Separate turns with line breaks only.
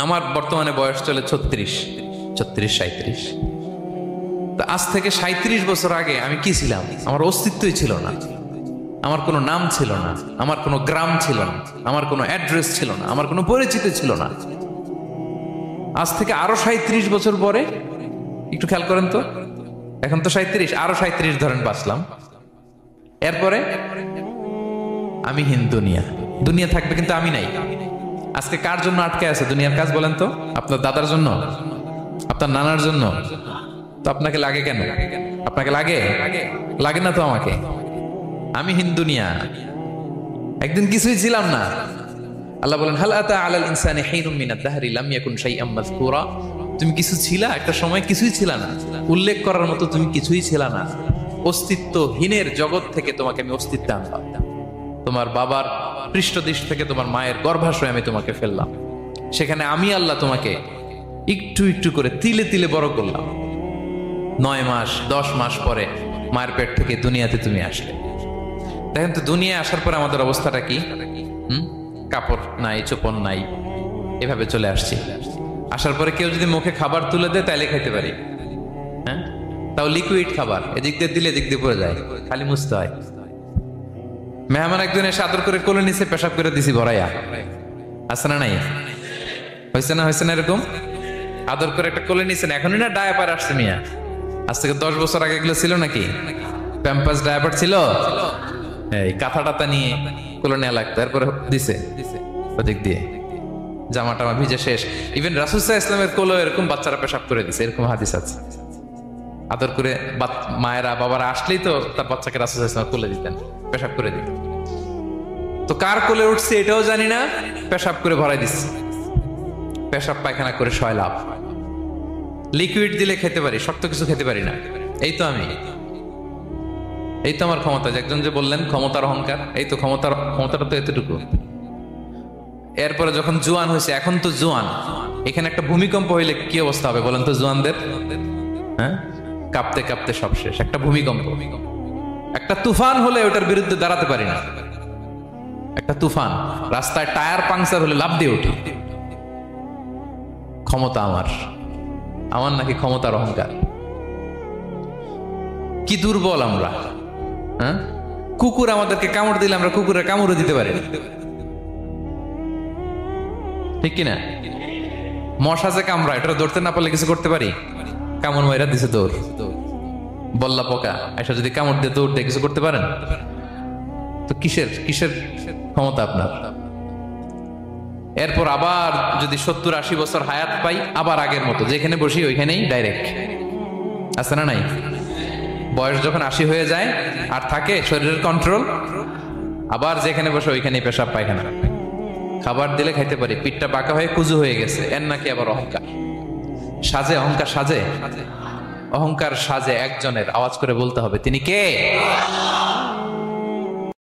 আমার বর্তমানে বয়স চলে 36, 37। আজ থেকে 37 বছর আগে আমি কি ছিলাম? আমার অস্তিত্বই ছিল না, আমার কোনো নাম ছিল না, আমার কোনো গ্রাম ছিল না, আমার কোনো অ্যাড্রেস ছিল না, আমার কোনো পরিচিত ছিল না। আজ থেকে আরো 37 বছর পরে একটু খেয়াল করেন তো, এখন তো 37, আরো 37 ধরেন বাঁচলাম। এরপরে আমি দুনিয়া, দুনিয়া থাকবে কিন্তু আমি নাই। আজকে কার জন্য আটকে আছে দুনিয়ার কাজ বলেন তো? আপনার দাদার জন্য, আপনার নানার জন্য? তো আপনাকে লাগে কেন? আপনাকে লাগে? লাগে না তো আমাকে। আমি দুনিয়া, একদিন কিছুই ছিলাম না। আল্লাহ বলেন হাল আতা আলাল ইনসানি হিনুম মিনাদ দাহরি লাম ইয়াকুন শাইআম মাযকুরা। তুমি কিছু ছিলা, একটা সময় কিছুই ছিলা না, উল্লেখ করার মতো তুমি কিছুই ছিলা না। অস্তিত্বহীনের জগৎ থেকে তোমাকে আমি অস্তিত্ব আনলাম। তোমার বাবার পৃষ্ঠদেশ থেকে তোমার মায়ের গর্ভাশয়ে আমি তোমাকে ফেললাম। সেখানে আমি আল্লাহ তোমাকে একটু একটু করে তিলে তিলে বড় করলাম। 9 মাস 10 মাস পরে মায়ের পেট থেকে দুনিয়াতে তুমি আসলে। দেখেন তো দুনিয়ায় আসার পরে আমাদের অবস্থাটা কি? কাপড় নাই, চোপন নাই, এভাবে চলে আসছি। আসার পরে কেউ যদি মুখে খাবার তুলে দেয় তাইলে খাইতে পারি, হ্যাঁ, তাও লিকুইড খাবার, এদিক দিয়ে দিলে এদিক দিয়ে পড়ে যায়, খালি মুছতে হয়। মেহমান একজন এসে আদর করে কোলে নিচে পেশাব করে দিছি ভরাইয়া, আছে না নাই? হয়েছে না, হয়েছে না? এরকম আদর করে একটা কোলে নিছেন, এখনই না ডায়াপার আসছে মিয়া। আজ থেকে 10 বছর আগে এগুলো ছিল নাকি? প্যাম্পাস ডায়াপার ছিল, এই কাঁথা টাথা নিয়ে কোলে নেওয়া লাগতো, এরপরে দিছে ওদিক দিয়ে জামা টামা ভিজে শেষ। ইভেন রাসূল সাল্লাল্লাহু আলাইহি ওয়াসাল্লামের কোলে এরকম বাচ্চারা পেশাব করে দিছে, এরকম হাদিস আছে। আদর করে মায়েরা বাবারা আসলেই তো তার বাচ্চাকে রাসূল সাল্লাল্লাহু আলাইহি ওয়াসাল্লাম কোলে দিতেন, পেশাব করে দিতেন। তো কার কোলে উঠছে এটাও জানি না, পেশাব করে ভরাই দিচ্ছে। পেশাব পায়খানা করে শয়লাভ। লিকুইড দিলে খেতে পারি, শক্ত কিছু খেতে পারি না। এই তো আমি, এই তো আমার ক্ষমতা। একজন যে বললেন ক্ষমতার অহংকার, এই তো ক্ষমতাটা তো এতটুকু। এরপরে যখন জোয়ান হয়েছে, এখন তো জোয়ান, এখানে একটা ভূমিকম্প হইলে কি অবস্থা হবে বলেন তো জোয়ানদের? হ্যাঁ, কাঁপতে কাঁপতে সব শেষ। একটা ভূমিকম্প, একটা তুফান হলে ওটার বিরুদ্ধে দাঁড়াতে পারি না। একটা তুফান, রাস্তায় টায়ার পাংচার হলে লাফ দিয়ে উঠি। ক্ষমতা আমার, আমার নাকি ক্ষমতার অহংকার? কি দুর্বল আমরা, হ্যাঁ? কুকুর আমাদেরকে কামড় দিলে আমরা কুকুরের কামড়ও দিতে পারি, ঠিক কিনা? মশা যে কামড়া, এটা ধরতে না পারলে কিছু করতে পারি? কামড় মাইরা দিছে দৌড়। বল্লা পোকা এসে যদি কামড় দিয়ে দৌড় দিয়ে কিছু করতে পারেন? তো কিসের কিসের ক্ষমতা আপনার? এরপর আবার যদি 70-80 বছর হায়াত পাই, আবার আগের মতো যেখানে বসি ওইখানেই ডাইরেক্ট, আছে না নাই? বয়স যখন 80 হয়ে যায় আর থাকে শরীরের কন্ট্রোল, আবার যেখানে বসে ওইখানেই পেশাব পায়খানা। খাবার দিলে খাইতে পারি, পিঠটা বাঁকা হয়ে কুজু হয়ে গেছে, এর নাকি আবার অহংকার সাজে? অহংকার সাজে? অহংকার সাজে একজনের, আওয়াজ করে বলতে হবে তিনি কে?